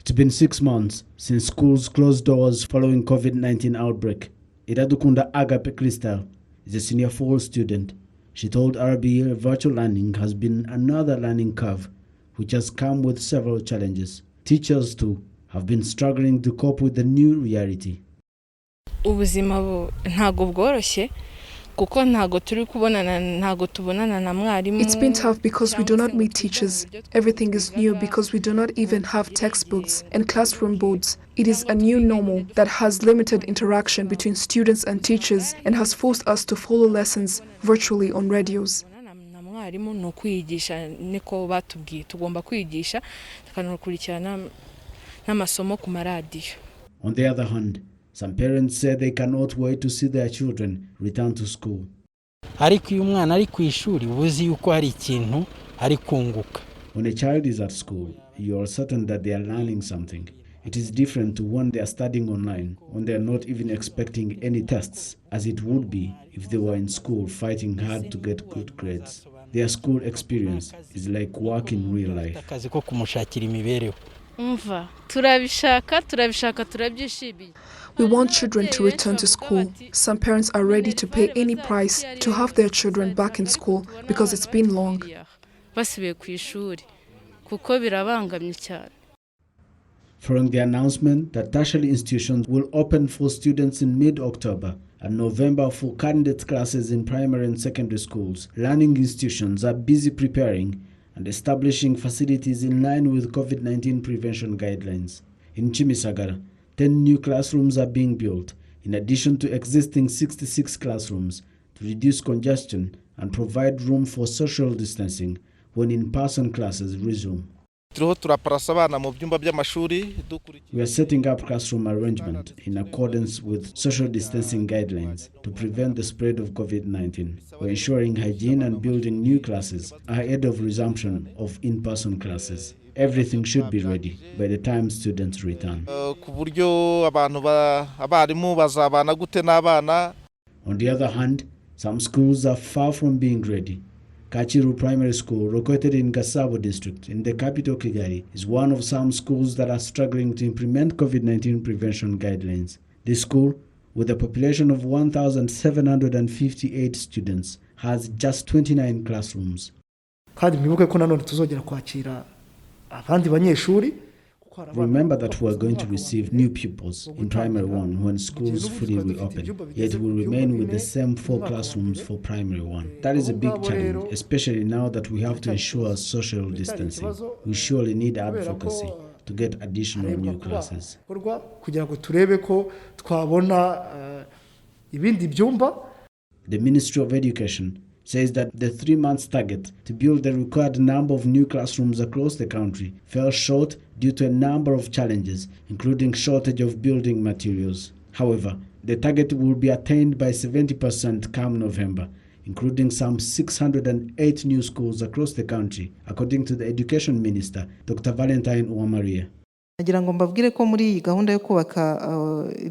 It's been 6 months since schools closed doors following COVID-19 outbreak. Iradukunda Agape Crystal is a senior fall student. She told RBA virtual learning has been another learning curve, which has come with several challenges. Teachers too have been struggling to cope with the new reality. Ubuzima ntago bworoshye kuko ntago turi kubonana ntago tubonana na mwarimu. It's been tough because we do not meet teachers. Everything is new because we do not even have textbooks and classroom boards. It is a new normal that has limited interaction between students and teachers and has forced us to follow lessons virtually on radios. Mwarimu no kwigisha niko batubwiye tugomba kwigisha tukanakurikirana n'amasomo ku maradiyo. On the other hand, some parents say they cannot wait to see their children return to school. Ariko uyu mwana ari ku ishuri ubuzi yuko hari ikintu ari kunguka. When a child is at school, you are certain that they are learning something. It is different to when they are studying online, when they are not even expecting any tests, as it would be if they were in school fighting hard to get good grades. Their school experience is like work in real life. Akazi ko kumushakira imibereho. We want children to return to school. Some parents are ready to pay any price to have their children back in school because it's been long. Following the announcement that tertiary institutions will open for students in mid-October and November for candidate classes in primary and secondary schools, learning institutions are busy preparing and establishing facilities in line with COVID-19 prevention guidelines. In Chimisagara, 10 new classrooms are being built, in addition to existing 66 classrooms, to reduce congestion and provide room for social distancing when in-person classes resume. We are setting up classroom arrangement in accordance with social distancing guidelines to prevent the spread of COVID-19. We're ensuring hygiene and building new classes ahead of resumption of in-person classes. Everything should be ready by the time students return. On the other hand, some schools are far from being ready. Kachiru Primary School, located in Gasabo district in the capital Kigali, is one of some schools that are struggling to implement COVID-19 prevention guidelines. This school, with a population of 1,758 students, has just 29 classrooms. Remember that we are going to receive new pupils in primary 1 when schools fully reopen, yet we will remain with the same 4 classrooms for primary 1. That is a big challenge, especially now that we have to ensure social distancing. We surely need advocacy to get additional new classes. The Ministry of Education says that the 3 months target to build the required number of new classrooms across the country fell short due to a number of challenges, including shortage of building materials. However, the target will be attained by 70% come November, including some 608 new schools across the country, according to the Education Minister, Dr. Valentine Uwamaria. Nagira ngo mbabwire ko muri iyi gahunda yo kubaka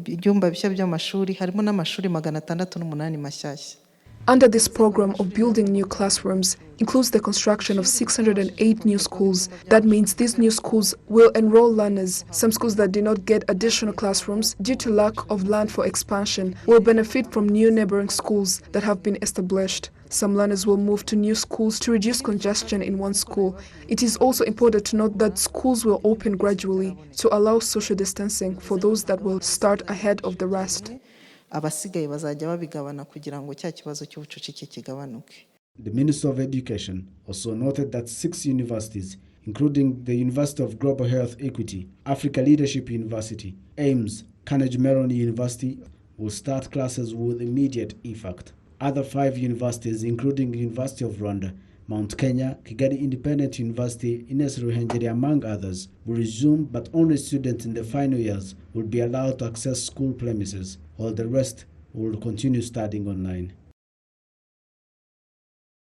ibyumba bishya by'amashuri harimo n'amashuri 608 mashyashya. Under this program of building new classrooms includes the construction of 608 new schools. That means these new schools will enroll learners. Some schools that did not get additional classrooms due to lack of land for expansion will benefit from new neighboring schools that have been established. Some learners will move to new schools to reduce congestion in one school. It is also important to note that schools will open gradually to allow social distancing for those that will start ahead of the rest. Abasigaye bazajya babigabana kugira ngo cya kibazo cy'ubucucike kigabanuke. The Minister of Education also noted that 6 universities, including the University of Global Health Equity, Africa Leadership University, AIMS, Carnegie Mellon University, will start classes with immediate effect. Other 5 universities, including the University of Rwanda, Mount Kenya, Kigali Independent University, Ines Ruhengeri, among others, will resume, but only students in the final years will be allowed to access school premises, while the rest will continue studying online.